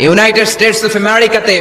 United states of আমেরিকাতে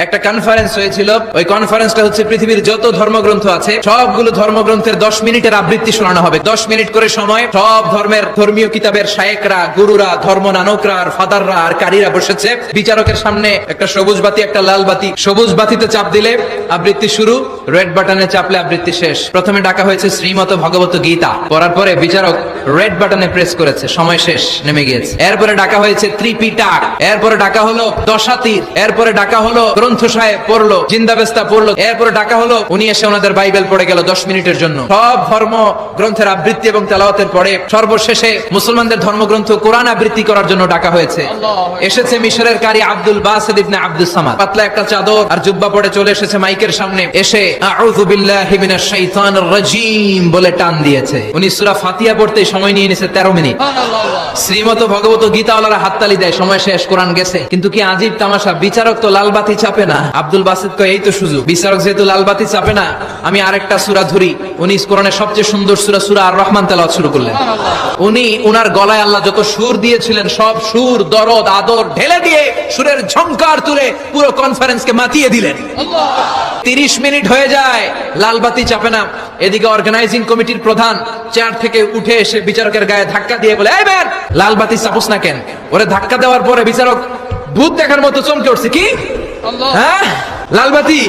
একটা conference হয়েছিল। ওই কনফারেন্সটা হচ্ছে পৃথিবীর যত ধর্মগ্রন্থ আছে সবগুলো ধর্মগ্রন্থের 10 মিনিটের আবৃত্তি শোনানো হবে। 10 মিনিট করে সময় সব ধর্মের ধর্মীয় কিতাবের শায়েকরা, গুরুরা, ধর্মনানকরা আর ফাদাররা আর কারীরা বসেছে। বিচারকের সামনে একটা সবুজ বাতি, একটা লাল বাতি। সবুজ বাতিতে চাপ দিলে আবৃত্তি শুরু, রেড বাটনে চাপলে আবৃত্তি শেষ। প্রথমে ডাকা হয়েছে শ্রীমত ভগবত গীতা, পড়ার পরে বিচারক রেড বাটনে প্রেস করেছে, সময় শেষ, নেমে গিয়েছে। এরপরে ডাকা হয়েছে ত্রিপিটক, এরপরে ডাকা হলো দশাতীর, এরপরে ডাকা হলো গ্রন্থ সাহেব পড়লো, জিন্দাবেস্তা পড়লো, এরপরে ডাকা হলো উনি এসে ওনাদের বাইবেল পড়ে গেল 10 মিনিটের জন্য। সব ধর্ম গ্রন্থের আবৃত্তি এবং তেলাওয়াতের পরে সর্বশেষে মুসলমানদের ধর্মগ্রন্থ কোরআন আবৃত্তি করার জন্য ডাকা হয়েছে। এসেছে মিশরের কারি আব্দুল বাসিত ইবনে আব্দুস সামাদ, পাতলা একটা চাদর আর জুব্বা পরে চলে এসেছে মাইকের সামনে, এসে আউযু বিল্লাহি মিনাশ শাইতানির রাজীম বলে টান দিয়েছে। উনি সূরা ফাতিহা পড়তে সময় নিয়ে নিয়েছে 13 মিনিট। শ্রীমত ভগবত গীতাওয়ালারা হাততালি দেয়, সময় শেষ, কোরআন গেছে। কিন্তু কি আজীব তামাশা, বিচারক তো লাল বাতি চাপে না। আব্দুল বাসিত কয় এই তো সুযোগ, বিচারক যেহেতু লাল বাতি চাপে না, আমি আরেকটা সূরা ধরি। উনি কোরআনের সবচেয়ে সুন্দর সূরা সূরা আর রহমান তেলাওয়াত শুরু করলেন। উনি উনার গলায় আল্লাহ যত সুর দিয়েছিলেন সব সুর, দরদ, আদর ঢেলে দিয়ে সুরের ঝংকার তুলে পুরো কনফারেন্সকে মাতিয়ে দিলেন। 30 মিনিট হয়ে যায়, লাল বাতি চাপে না। এদিকে অর্গানাইজিং কমিটির প্রধান চেয়ার থেকে উঠে এসে বিচারকের গায়ে ধাক্কা দিয়ে বলে, এই ম্যান, লাল বাতি চাপোস না কেন? ওরে ধাক্কা দেওয়ার পরে বিচারক ভূত দেখার মতো চমকে উঠছে, কি হ্যাঁ লাল বাতি